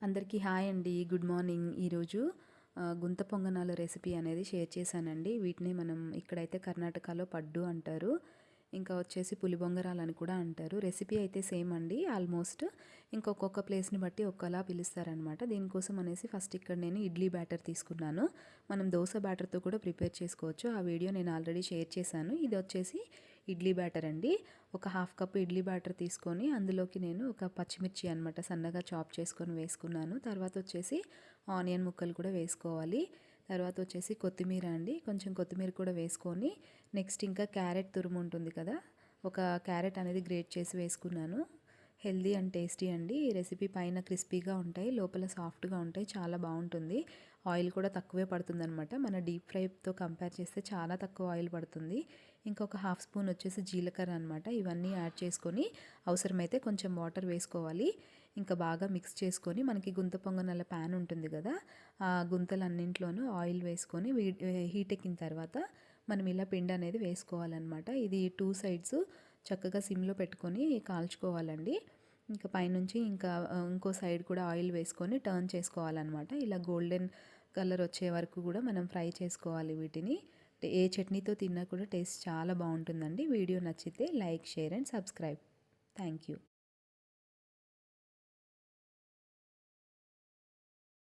అందరికీ హాయ్ అండి. Good morning. ఈరోజు గుంత పొంగనాల రెసిపీ అనేది షేర్ చేశానండి. వీటిని మనం ఇక్కడైతే కర్ణాటకలో పడ్డు అంటారు. ఇంకా వచ్చేసి పులిబొంగరాలని కూడా అంటారు. రెసిపీ అయితే సేమ్ అండి ఆల్మోస్ట్. ఇంకొక ప్లేస్ని బట్టి ఒక్కలా పిలుస్తారనమాట. దీనికోసం అనేసి ఫస్ట్ ఇక్కడ నేను ఇడ్లీ బ్యాటర్ తీసుకున్నాను. మనం దోశ బ్యాటర్తో కూడా ప్రిపేర్ చేసుకోవచ్చు. ఆ వీడియో నేను ఆల్రెడీ షేర్ చేశాను. ఇది వచ్చేసి ఇడ్లీ బ్యాటర్ అండి. ఒక హాఫ్ కప్ ఇడ్లీ బ్యాటర్ తీసుకొని అందులోకి నేను ఒక పచ్చిమిర్చి అనమాట సన్నగా చాప్ చేసుకొని వేసుకున్నాను. తర్వాత వచ్చేసి ఆనియన్ ముక్కలు కూడా వేసుకోవాలి. తర్వాత వచ్చేసి కొత్తిమీర అండి, కొంచెం కొత్తిమీర కూడా వేసుకొని నెక్స్ట్ ఇంకా క్యారెట్ తురుము ఉంటుంది కదా, ఒక క్యారెట్ అనేది గ్రేట్ చేసి వేసుకున్నాను. హెల్దీ అండ్ టేస్టీ అండి. ఈ రెసిపీ పైన క్రిస్పీగా ఉంటాయి, లోపల సాఫ్ట్గా ఉంటాయి, చాలా బాగుంటుంది. ఆయిల్ కూడా తక్కువే పడుతుంది అనమాట. మన డీప్ ఫ్రైతో కంపేర్ చేస్తే చాలా తక్కువ ఆయిల్ పడుతుంది. ఇంకొక హాఫ్ స్పూన్ వచ్చేసి జీలకర్ర అనమాట. ఇవన్నీ యాడ్ చేసుకొని అవసరమైతే కొంచెం వాటర్ వేసుకోవాలి. ఇంకా బాగా మిక్స్ చేసుకొని మనకి గుంత పొంగనాల ప్యాన్ ఉంటుంది కదా, ఆ గుంతలన్నింట్లోనూ ఆయిల్ వేసుకొని హీట్ ఎక్కిన తర్వాత మనం ఇలా పిండి అనేది వేసుకోవాలన్నమాట. ఇది 2 సైడ్స్ చక్కగా సిమ్లో పెట్టుకొని కాల్చుకోవాలండి. ఇంకా పైనుంచి ఇంకో సైడ్ కూడా ఆయిల్ వేసుకొని టర్న్ చేసుకోవాలన్నమాట. ఇలా గోల్డెన్ కలర్ వచ్చే వరకు కూడా మనం ఫ్రై చేసుకోవాలి వీటిని. ఏ చట్నీతో తిన్నా కూడా టేస్ట్ చాలా బాగుంటుందండి. వీడియో నచ్చితే like, share and subscribe. Thank you.